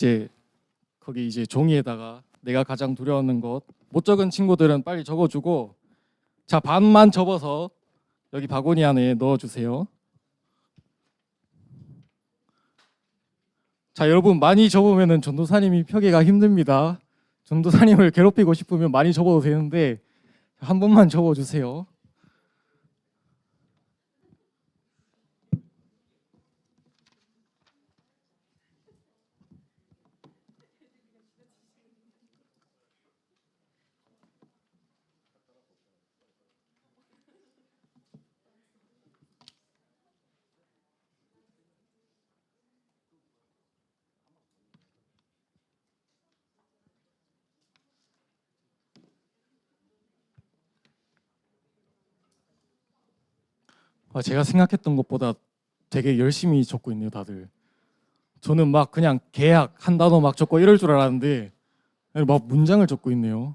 이제 거기 이제 종이에다가 내가 가장 두려워하는 것 못 적은 친구들은 빨리 적어주고, 자, 반만 접어서 여기 바구니 안에 넣어주세요. 자, 여러분 많이 접으면은 전도사님이 펴기가 힘듭니다. 전도사님을 괴롭히고 싶으면 많이 접어도 되는데 한 번만 접어주세요. 제가 생각했던 것보다 되게 열심히 적고 있네요, 다들. 저는 막 그냥 계약 한 단어 막 적고 이럴 줄 알았는데 막 문장을 적고 있네요.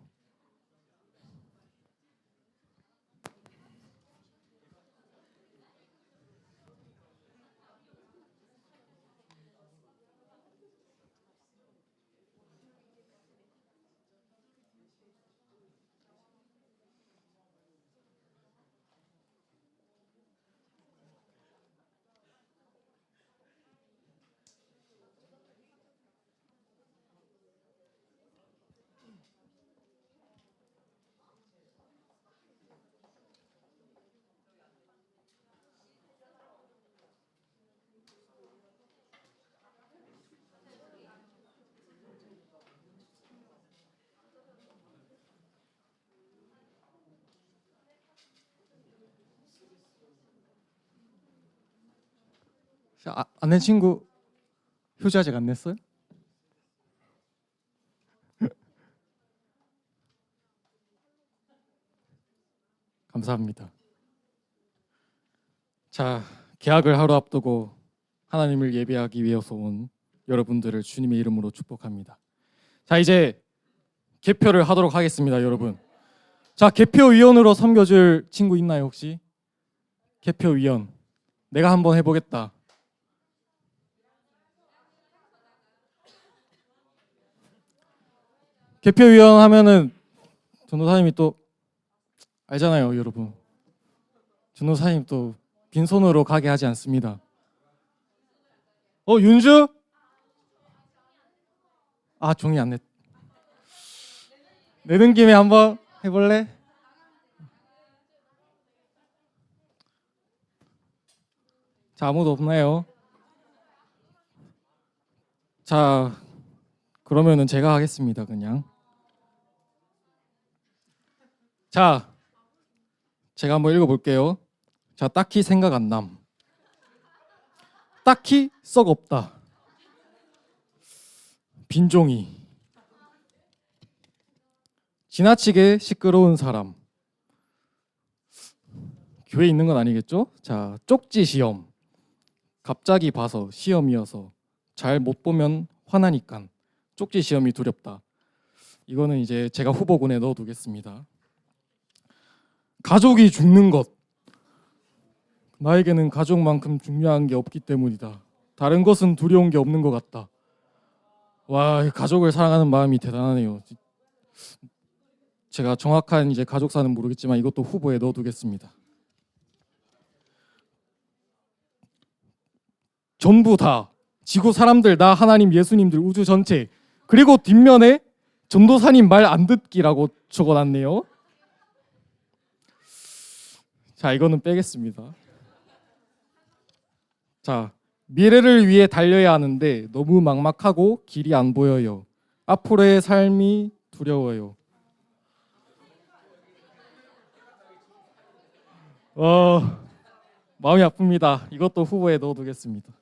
아는 친구 효자 아직 안 냈어요? 감사합니다. 자, 개학을 하루 앞두고 하나님을 예배하기 위해서 온 여러분들을 주님의 이름으로 축복합니다. 자, 이제 개표를 하도록 하겠습니다, 여러분. 자, 개표위원으로 섬겨줄 친구 있나요, 혹시? 개표위원. 내가 한번 해보겠다. 개표위원 하면은 전도사님이 또 알잖아요, 여러분. 전도사님 또 빈손으로 가게 하지 않습니다. 윤주? 종이 안 냈. 내는 김에 한번 해볼래? 자, 아무도 없나요? 자, 그러면은 제가 하겠습니다, 그냥. 자, 제가 한번 읽어볼게요. 자, 딱히 생각 안 남. 딱히 썩 없다. 빈종이. 지나치게 시끄러운 사람. 교회에 있는 건 아니겠죠? 자, 쪽지 시험. 갑자기 봐서 시험이어서 잘 못 보면 화나니깐 쪽지 시험이 두렵다. 이거는 이제 제가 후보군에 넣어두겠습니다. 가족이 죽는 것. 나에게는 가족만큼 중요한 게 없기 때문이다. 다른 것은 두려운 게 없는 것 같다. 와, 가족을 사랑하는 마음이 대단하네요. 제가 정확한 이제 가족사는 모르겠지만 이것도 후보에 넣어두겠습니다. 전부 다 지구 사람들, 나, 하나님, 예수님들, 우주 전체. 그리고 뒷면에 전도사님 말 안 듣기라고 적어놨네요. 자, 이거는 빼겠습니다. 자, 미래를 위해 달려야 하는데 너무 막막하고 길이 안 보여요. 앞으로의 삶이 두려워요. 마음이 아픕니다. 이것도 후보에 넣어두겠습니다.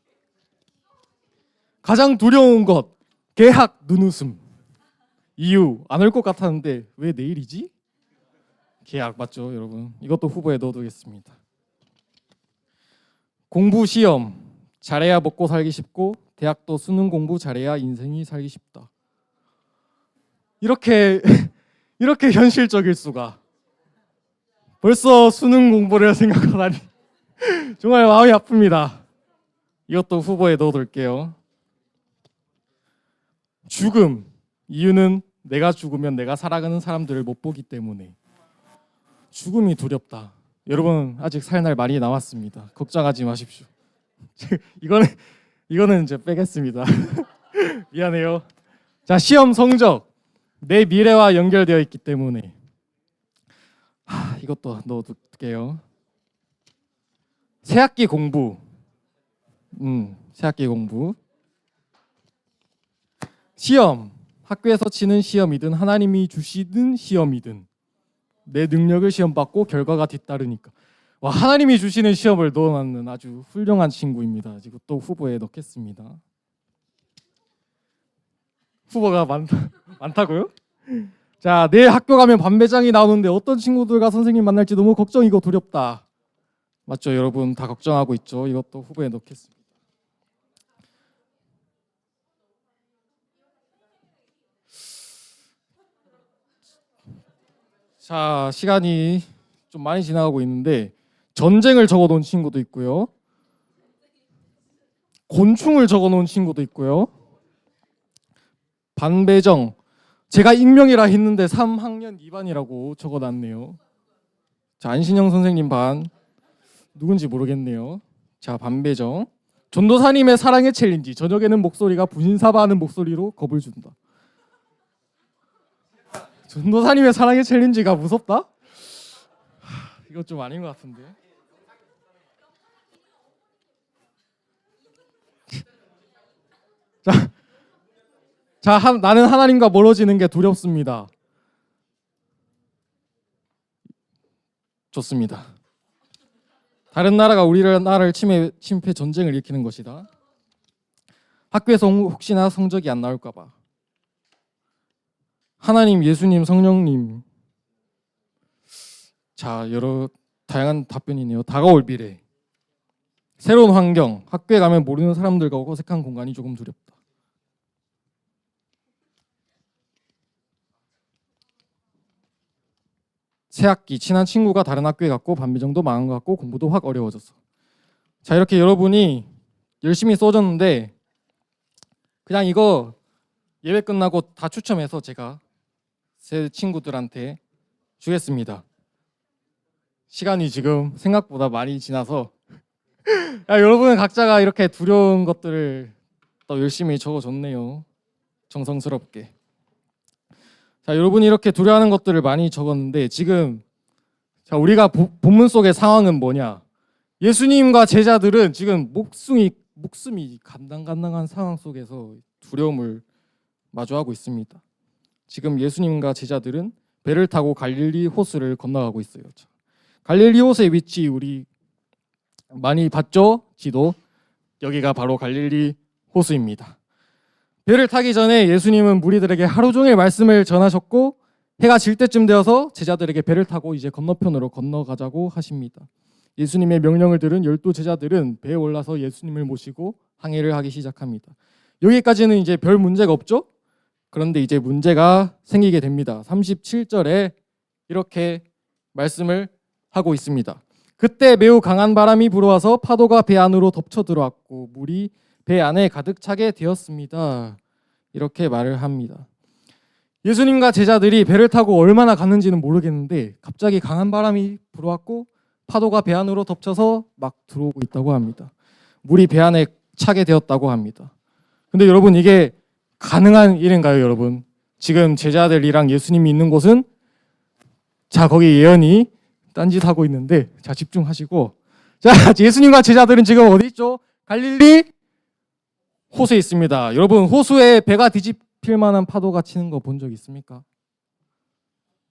가장 두려운 것, 개학 눈웃음. 이유, 안 올 것 같았는데 왜 내일이지? 개학 맞죠, 여러분? 이것도 후보에 넣어두겠습니다. 공부 시험, 잘해야 먹고 살기 쉽고 대학도 수능 공부 잘해야 인생이 살기 쉽다. 이렇게 현실적일 수가. 벌써 수능 공부를 생각하다니 정말 마음이 아픕니다. 이것도 후보에 넣어둘게요. 죽음. 이유는 내가 죽으면 내가 사랑하는 사람들을 못 보기 때문에. 죽음이 두렵다. 여러분 아직 살 날 많이 남았습니다. 걱정하지 마십시오. 이거는 이제 빼겠습니다. 미안해요. 자, 시험 성적 내 미래와 연결되어 있기 때문에 이것도 넣어둘게요. 새학기 공부. 새학기 공부. 시험. 학교에서 치는 시험이든 하나님이 주시는 시험이든 내 능력을 시험받고 결과가 뒤따르니까. 와, 하나님이 주시는 시험을 넣어놨는 아주 훌륭한 친구입니다. 이것도 후보에 넣겠습니다. 후보가 많다고요? 자, 내일 학교 가면 반배장이 나오는데 어떤 친구들과 선생님 만날지 너무 걱정이고 두렵다. 맞죠? 여러분 다 걱정하고 있죠? 이것도 후보에 넣겠습니다. 자, 시간이 좀 많이 지나가고 있는데 전쟁을 적어놓은 친구도 있고요. 곤충을 적어놓은 친구도 있고요. 반배정. 제가 익명이라 했는데 3학년 2반이라고 적어놨네요. 자, 안신영 선생님 반. 누군지 모르겠네요. 자, 반배정. 전도사님의 사랑의 챌린지. 저녁에는 목소리가 분신사바하는 목소리로 겁을 준다. 전도사님의 사랑의 챌린지가 무섭다? 이거 좀 아닌 것 같은데. 나는 하나님과 멀어지는 게 두렵습니다. 좋습니다. 다른 나라가 우리나라를 침입해 전쟁을 일으키는 것이다. 학교에서 혹시나 성적이 안 나올까 봐. 하나님, 예수님, 성령님. 자, 여러 다양한 답변이네요. 다가올 미래. 새로운 환경. 학교에 가면 모르는 사람들과 어색한 공간이 조금 두렵다. 새 학기. 친한 친구가 다른 학교에 갔고 반비정도 망한 것 같고 공부도 확 어려워졌어. 자, 이렇게 여러분이 열심히 써줬는데 그냥 이거 예배 끝나고 다 추첨해서 제가 새 친구들한테 주겠습니다. 시간이 지금 생각보다 많이 지나서 여러분은 각자가 이렇게 두려운 것들을 또 열심히 적어줬네요. 정성스럽게. 자, 여러분이 이렇게 두려워하는 것들을 많이 적었는데 지금 자, 우리가 본문 속의 상황은 뭐냐? 예수님과 제자들은 지금 목숨이 간당간당한 상황 속에서 두려움을 마주하고 있습니다. 지금 예수님과 제자들은 배를 타고 갈릴리 호수를 건너가고 있어요. 갈릴리 호수의 위치 우리 많이 봤죠? 지도. 여기가 바로 갈릴리 호수입니다. 배를 타기 전에 예수님은 무리들에게 하루 종일 말씀을 전하셨고 해가 질 때쯤 되어서 제자들에게 배를 타고 이제 건너편으로 건너가자고 하십니다. 예수님의 명령을 들은 12 제자들은 배에 올라서 예수님을 모시고 항해를 하기 시작합니다. 여기까지는 이제 별 문제가 없죠? 그런데 이제 문제가 생기게 됩니다. 37절에 이렇게 말씀을 하고 있습니다. 그때 매우 강한 바람이 불어와서 파도가 배 안으로 덮쳐 들어왔고 물이 배 안에 가득 차게 되었습니다. 이렇게 말을 합니다. 예수님과 제자들이 배를 타고 얼마나 갔는지는 모르겠는데 갑자기 강한 바람이 불어왔고 파도가 배 안으로 덮쳐서 막 들어오고 있다고 합니다. 물이 배 안에 차게 되었다고 합니다. 근데 여러분 이게 가능한 일인가요, 여러분? 지금 제자들이랑 예수님이 있는 곳은 자, 거기 예언이 딴짓하고 있는데 자, 집중하시고 자, 예수님과 제자들은 지금 어디 있죠? 갈릴리 호수에 있습니다. 여러분 호수에 배가 뒤집힐 만한 파도가 치는 거 본 적 있습니까?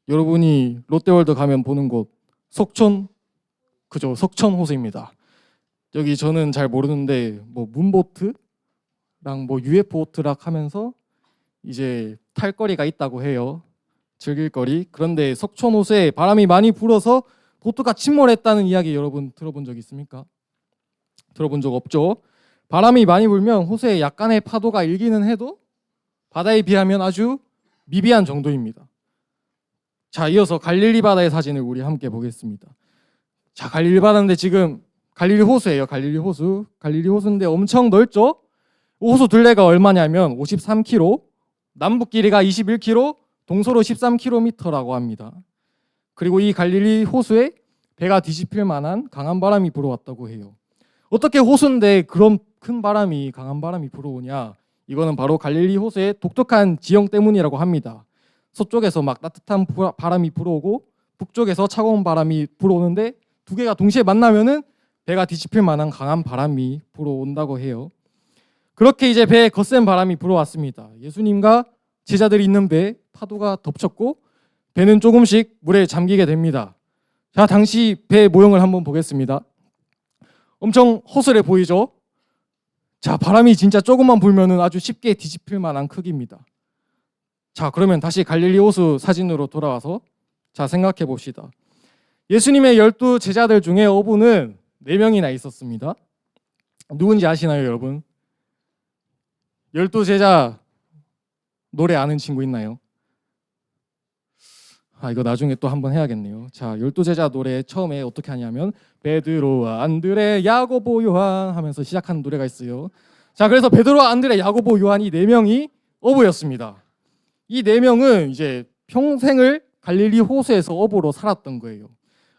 여러분이 롯데월드 가면 보는 곳 속촌 그죠? 석천 호수입니다. 여기 저는 잘 모르는데 뭐 문보트랑 뭐 UFO 트락 하면서 이제 탈 거리가 있다고 해요. 즐길 거리. 그런데 석촌 호수에 바람이 많이 불어서 보트가 침몰했다는 이야기 여러분 들어본 적 있습니까? 들어본 적 없죠? 바람이 많이 불면 호수에 약간의 파도가 일기는 해도 바다에 비하면 아주 미비한 정도입니다. 자, 이어서 갈릴리 바다의 사진을 우리 함께 보겠습니다. 자, 갈릴리 바다인데 지금 갈릴리 호수예요. 갈릴리 호수. 갈릴리 호수인데 엄청 넓죠? 호수 둘레가 얼마냐면 53km, 남북 길이가 21km, 동서로 13km라고 합니다. 그리고 이 갈릴리 호수에 배가 뒤집힐 만한 강한 바람이 불어왔다고 해요. 어떻게 호수인데 그런 큰 바람이, 강한 바람이 불어오냐? 이거는 바로 갈릴리 호수의 독특한 지형 때문이라고 합니다. 서쪽에서 막 따뜻한 바람이 불어오고 북쪽에서 차가운 바람이 불어오는데 두 개가 동시에 만나면은 배가 뒤집힐 만한 강한 바람이 불어온다고 해요. 그렇게 이제 배에 거센 바람이 불어왔습니다. 예수님과 제자들이 있는 배에 파도가 덮쳤고 배는 조금씩 물에 잠기게 됩니다. 자, 당시 배의 모형을 한번 보겠습니다. 엄청 허술해 보이죠? 자, 바람이 진짜 조금만 불면은 아주 쉽게 뒤집힐 만한 크기입니다. 자, 그러면 다시 갈릴리 호수 사진으로 돌아와서 자, 생각해 봅시다. 예수님의 12 제자들 중에 어부는 4명이나 있었습니다. 누군지 아시나요, 여러분? 12 제자 노래 아는 친구 있나요? 이거 나중에 또 한번 해야겠네요. 자, 12 제자 노래 처음에 어떻게 하냐면 베드로와 안드레, 야고보, 요한 하면서 시작하는 노래가 있어요. 자, 그래서 베드로와 안드레, 야고보, 요한 이 4명이 어부였습니다. 이 4명은 이제 평생을 갈릴리 호수에서 어부로 살았던 거예요.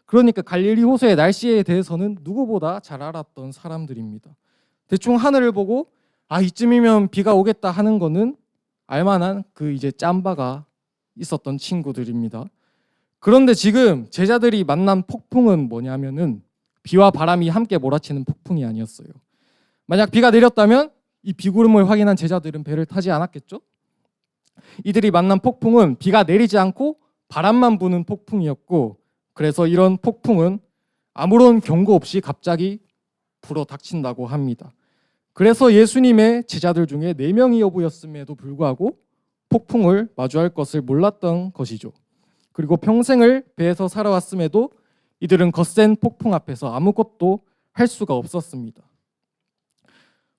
그러니까 갈릴리 호수의 날씨에 대해서는 누구보다 잘 알았던 사람들입니다. 대충 하늘을 보고 이쯤이면 비가 오겠다 하는 거는 알만한 그 이제 짬바가 있었던 친구들입니다. 그런데 지금 제자들이 만난 폭풍은 뭐냐면은 비와 바람이 함께 몰아치는 폭풍이 아니었어요. 만약 비가 내렸다면 이 비구름을 확인한 제자들은 배를 타지 않았겠죠? 이들이 만난 폭풍은 비가 내리지 않고 바람만 부는 폭풍이었고, 그래서 이런 폭풍은 아무런 경고 없이 갑자기 불어 닥친다고 합니다. 그래서 예수님의 제자들 중에 4명이 어부였음에도 불구하고 폭풍을 마주할 것을 몰랐던 것이죠. 그리고 평생을 배에서 살아왔음에도 이들은 거센 폭풍 앞에서 아무것도 할 수가 없었습니다.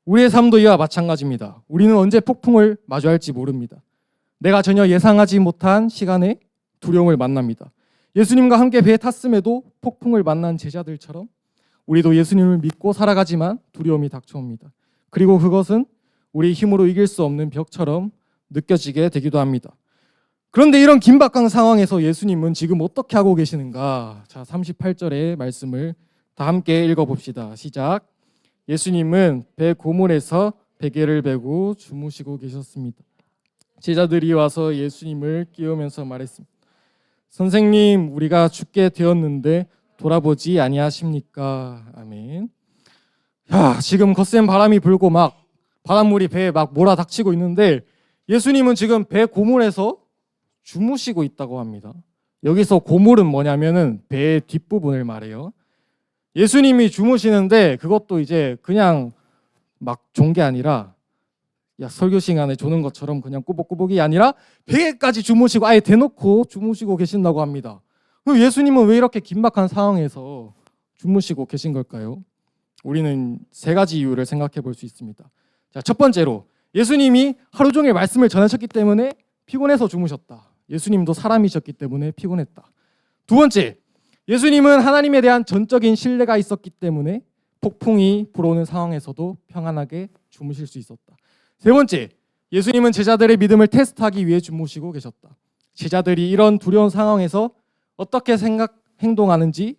우리의 삶도 이와 마찬가지입니다. 우리는 언제 폭풍을 마주할지 모릅니다. 내가 전혀 예상하지 못한 시간에 두려움을 만납니다. 예수님과 함께 배에 탔음에도 폭풍을 만난 제자들처럼 우리도 예수님을 믿고 살아가지만 두려움이 닥쳐옵니다. 그리고 그것은 우리 힘으로 이길 수 없는 벽처럼 느껴지게 되기도 합니다. 그런데 이런 긴박한 상황에서 예수님은 지금 어떻게 하고 계시는가? 자, 38절의 말씀을 다 함께 읽어봅시다. 시작. 예수님은 배 고물에서 베개를 베고 주무시고 계셨습니다. 제자들이 와서 예수님을 깨우면서 말했습니다. 선생님, 우리가 죽게 되었는데 돌아보지 아니하십니까? 아멘. 지금 거센 바람이 불고 막 바닷물이 배에 막 몰아닥치고 있는데 예수님은 지금 배 고물에서 주무시고 있다고 합니다. 여기서 고물은 뭐냐면은 배의 뒷부분을 말해요. 예수님이 주무시는데 그것도 이제 그냥 막 존 게 아니라 설교 시간에 조는 것처럼 그냥 꾸벅꾸벅이 아니라 배에까지 주무시고 아예 대놓고 주무시고 계신다고 합니다. 그럼 예수님은 왜 이렇게 긴박한 상황에서 주무시고 계신 걸까요? 우리는 3가지 이유를 생각해 볼 수 있습니다. 자, 첫 번째로 예수님이 하루 종일 말씀을 전하셨기 때문에 피곤해서 주무셨다. 예수님도 사람이셨기 때문에 피곤했다. 두 번째, 예수님은 하나님에 대한 전적인 신뢰가 있었기 때문에 폭풍이 불어오는 상황에서도 평안하게 주무실 수 있었다. 세 번째, 예수님은 제자들의 믿음을 테스트하기 위해 주무시고 계셨다. 제자들이 이런 두려운 상황에서 어떻게 행동하는지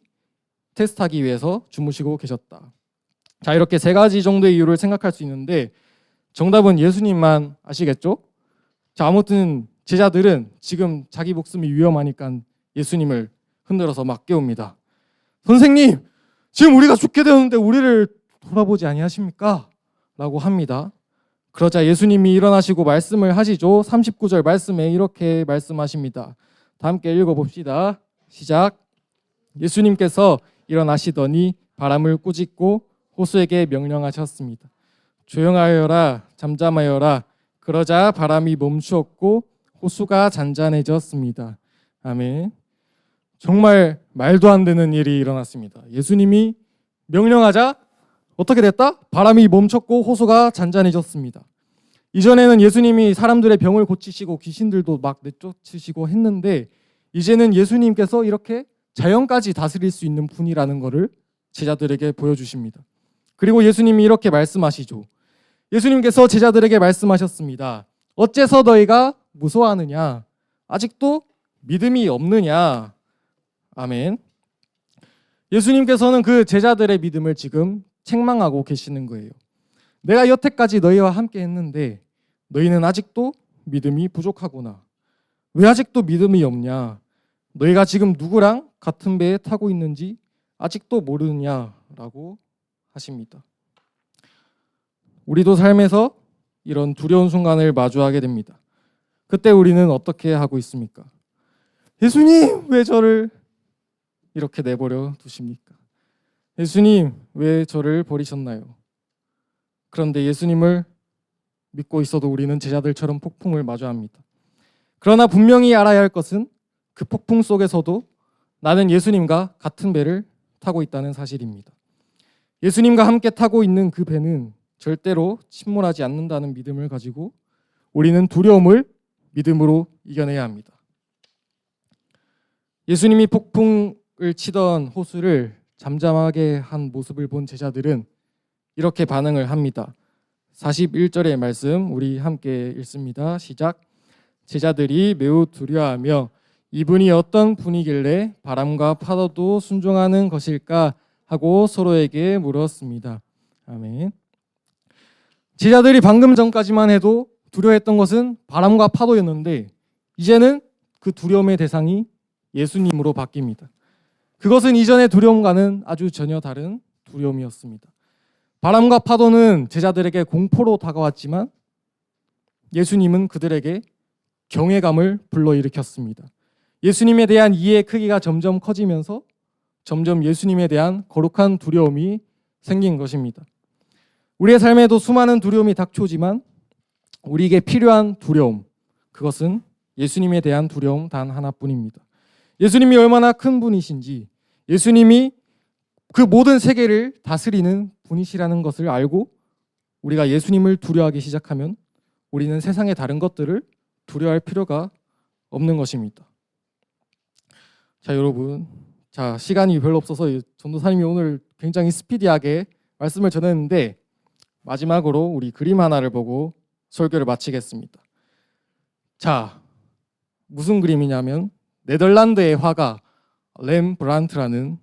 테스트하기 위해서 주무시고 계셨다. 자, 이렇게 3가지 정도의 이유를 생각할 수 있는데 정답은 예수님만 아시겠죠? 자, 아무튼 제자들은 지금 자기 목숨이 위험하니까 예수님을 흔들어서 막 깨웁니다. 선생님, 지금 우리가 죽게 되었는데 우리를 돌아보지 아니하십니까? 라고 합니다. 그러자 예수님이 일어나시고 말씀을 하시죠. 39절 말씀에 이렇게 말씀하십니다. 다 함께 읽어봅시다. 시작. 예수님께서 일어나시더니 바람을 꾸짖고 호수에게 명령하셨습니다. 조용하여라, 잠잠하여라. 그러자 바람이 멈추었고 호수가 잔잔해졌습니다. 아멘. 정말 말도 안 되는 일이 일어났습니다. 예수님이 명령하자 어떻게 됐다? 바람이 멈췄고 호수가 잔잔해졌습니다. 이전에는 예수님이 사람들의 병을 고치시고 귀신들도 막 내쫓으시고 했는데 이제는 예수님께서 이렇게 자연까지 다스릴 수 있는 분이라는 것을 제자들에게 보여주십니다. 그리고 예수님이 이렇게 말씀하시죠. 예수님께서 제자들에게 말씀하셨습니다. 어째서 너희가 무서워하느냐? 아직도 믿음이 없느냐? 아멘. 예수님께서는 그 제자들의 믿음을 지금 책망하고 계시는 거예요. 내가 여태까지 너희와 함께 했는데 너희는 아직도 믿음이 부족하구나. 왜 아직도 믿음이 없냐? 너희가 지금 누구랑 같은 배에 타고 있는지 아직도 모르느냐라고 하십니다. 우리도 삶에서 이런 두려운 순간을 마주하게 됩니다. 그때 우리는 어떻게 하고 있습니까? 예수님, 왜 저를 이렇게 내버려 두십니까? 예수님, 왜 저를 버리셨나요? 그런데 예수님을 믿고 있어도 우리는 제자들처럼 폭풍을 마주합니다. 그러나 분명히 알아야 할 것은 그 폭풍 속에서도 나는 예수님과 같은 배를 타고 있다는 사실입니다. 예수님과 함께 타고 있는 그 배는 절대로 침몰하지 않는다는 믿음을 가지고 우리는 두려움을 믿음으로 이겨내야 합니다. 예수님이 폭풍을 치던 호수를 잠잠하게 한 모습을 본 제자들은 이렇게 반응을 합니다. 41절의 말씀 우리 함께 읽습니다. 시작. 제자들이 매우 두려워하며 이분이 어떤 분이길래 바람과 파도도 순종하는 것일까 하고 서로에게 물었습니다. 아멘. 제자들이 방금 전까지만 해도 두려워했던 것은 바람과 파도였는데 이제는 그 두려움의 대상이 예수님으로 바뀝니다. 그것은 이전의 두려움과는 아주 전혀 다른 두려움이었습니다. 바람과 파도는 제자들에게 공포로 다가왔지만 예수님은 그들에게 경외감을 불러일으켰습니다. 예수님에 대한 이해의 크기가 점점 커지면서 점점 예수님에 대한 거룩한 두려움이 생긴 것입니다. 우리의 삶에도 수많은 두려움이 닥쳐오지만 우리에게 필요한 두려움, 그것은 예수님에 대한 두려움 단 하나뿐입니다. 예수님이 얼마나 큰 분이신지, 예수님이 그 모든 세계를 다스리는 분이시라는 것을 알고 우리가 예수님을 두려워하기 시작하면 우리는 세상의 다른 것들을 두려워할 필요가 없는 것입니다. 자, 여러분, 시간이 별로 없어서 전도사님이 오늘 굉장히 스피디하게 말씀을 전했는데 마지막으로 우리 그림 하나를 보고 설교를 마치겠습니다. 자, 무슨 그림이냐면 네덜란드의 화가 렘브란트라는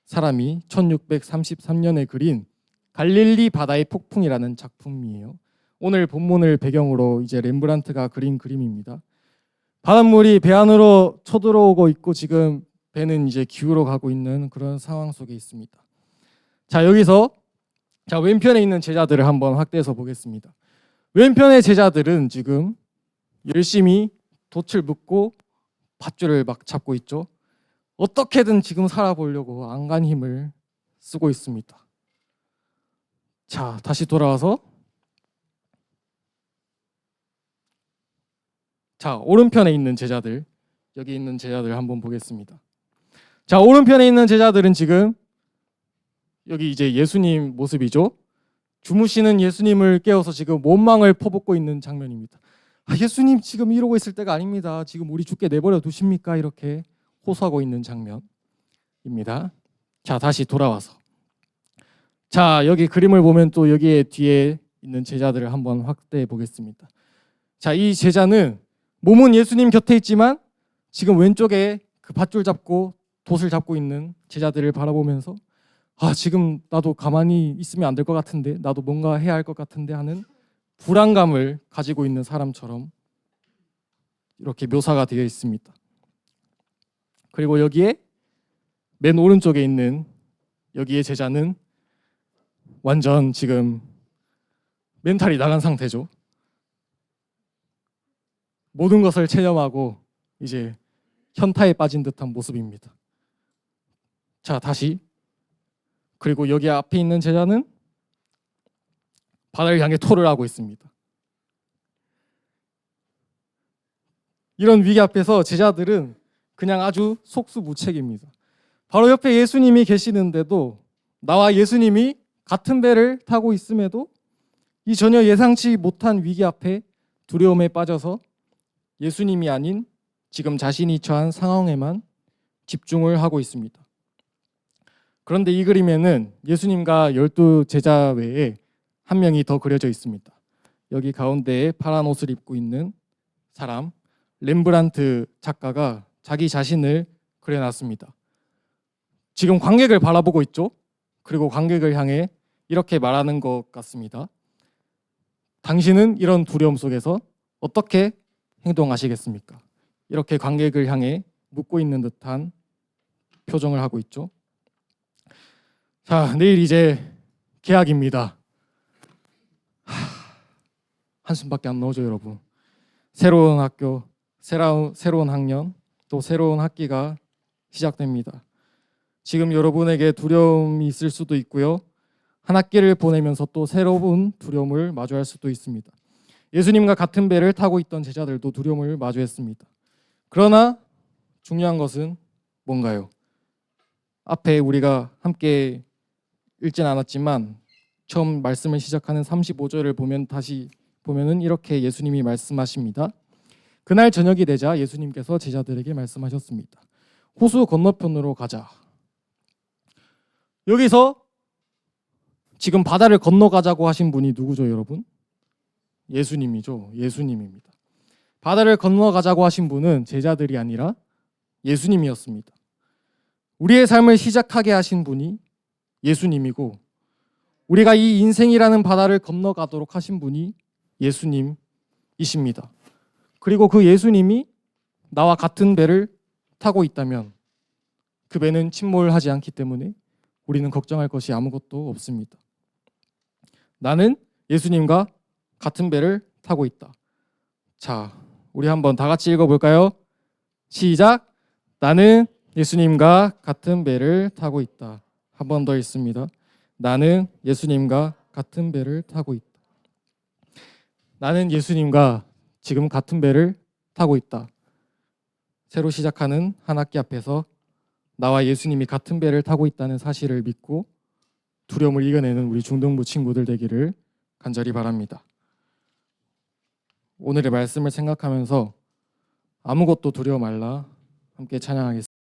사람이 1633년에 그린 갈릴리 바다의 폭풍이라는 작품이에요. 오늘 본문을 배경으로 이제 렘브란트가 그린 그림입니다. 바닷물이 배 안으로 쳐들어오고 있고 지금 배는 이제 기울어 가고 있는 그런 상황 속에 있습니다. 자, 여기서 왼편에 있는 제자들을 한번 확대해서 보겠습니다. 왼편의 제자들은 지금 열심히 돛을 묶고 밧줄을 막 잡고 있죠. 어떻게든 지금 살아보려고 안간 힘을 쓰고 있습니다. 자, 다시 돌아와서 오른편에 있는 제자들, 여기 있는 제자들 한번 보겠습니다. 자, 오른편에 있는 제자들은 지금 여기 이제 예수님 모습이죠. 주무시는 예수님을 깨워서 지금 원망을 퍼붓고 있는 장면입니다. 예수님 지금 이러고 있을 때가 아닙니다. 지금 우리 죽게 내버려 두십니까? 이렇게 호소하고 있는 장면입니다. 자, 다시 돌아와서 여기 그림을 보면 또 여기에 뒤에 있는 제자들을 한번 확대해 보겠습니다. 자, 이 제자는 몸은 예수님 곁에 있지만 지금 왼쪽에 그 밧줄 잡고 돛을 잡고 있는 제자들을 바라보면서 지금 나도 가만히 있으면 안 될 것 같은데, 나도 뭔가 해야 할 것 같은데 하는 불안감을 가지고 있는 사람처럼 이렇게 묘사가 되어 있습니다. 그리고 여기에 맨 오른쪽에 있는 여기의 제자는 완전 지금 멘탈이 나간 상태죠. 모든 것을 체념하고 이제 현타에 빠진 듯한 모습입니다. 자, 다시. 그리고 여기 앞에 있는 제자는 바다를 향해 토를 하고 있습니다. 이런 위기 앞에서 제자들은 그냥 아주 속수무책입니다. 바로 옆에 예수님이 계시는데도, 나와 예수님이 같은 배를 타고 있음에도 이 전혀 예상치 못한 위기 앞에 두려움에 빠져서 예수님이 아닌 지금 자신이 처한 상황에만 집중을 하고 있습니다. 그런데 이 그림에는 예수님과 12 제자 외에 한 명이 더 그려져 있습니다. 여기 가운데에 파란 옷을 입고 있는 사람, 렘브란트 작가가 자기 자신을 그려놨습니다. 지금 관객을 바라보고 있죠? 그리고 관객을 향해 이렇게 말하는 것 같습니다. 당신은 이런 두려움 속에서 어떻게 행동하시겠습니까? 이렇게 관객을 향해 묻고 있는 듯한 표정을 하고 있죠. 자, 내일 이제 개학입니다. 한숨밖에 안 나오죠, 여러분. 새로운 학교, 새로운 학년, 또 새로운 학기가 시작됩니다. 지금 여러분에게 두려움이 있을 수도 있고요. 한 학기를 보내면서 또 새로운 두려움을 마주할 수도 있습니다. 예수님과 같은 배를 타고 있던 제자들도 두려움을 마주했습니다. 그러나 중요한 것은 뭔가요? 앞에 우리가 함께 읽진 않았지만 처음 말씀을 시작하는 35절을 보면은 이렇게 예수님이 말씀하십니다. 그날 저녁이 되자 예수님께서 제자들에게 말씀하셨습니다. 호수 건너편으로 가자. 여기서 지금 바다를 건너가자고 하신 분이 누구죠, 여러분? 예수님이죠. 예수님입니다. 바다를 건너가자고 하신 분은 제자들이 아니라 예수님이었습니다. 우리의 삶을 시작하게 하신 분이 예수님이고 우리가 이 인생이라는 바다를 건너가도록 하신 분이 예수님이십니다. 그리고 그 예수님이 나와 같은 배를 타고 있다면 그 배는 침몰하지 않기 때문에 우리는 걱정할 것이 아무것도 없습니다. 나는 예수님과 같은 배를 타고 있다. 자, 우리 한번 다 같이 읽어볼까요? 시작! 나는 예수님과 같은 배를 타고 있다. 한 번 더 읽습니다. 나는 예수님과 같은 배를 타고 있다. 나는 예수님과 지금 같은 배를 타고 있다. 새로 시작하는 한 학기 앞에서 나와 예수님이 같은 배를 타고 있다는 사실을 믿고 두려움을 이겨내는 우리 중등부 친구들 되기를 간절히 바랍니다. 오늘의 말씀을 생각하면서 아무것도 두려워 말라 함께 찬양하겠습니다.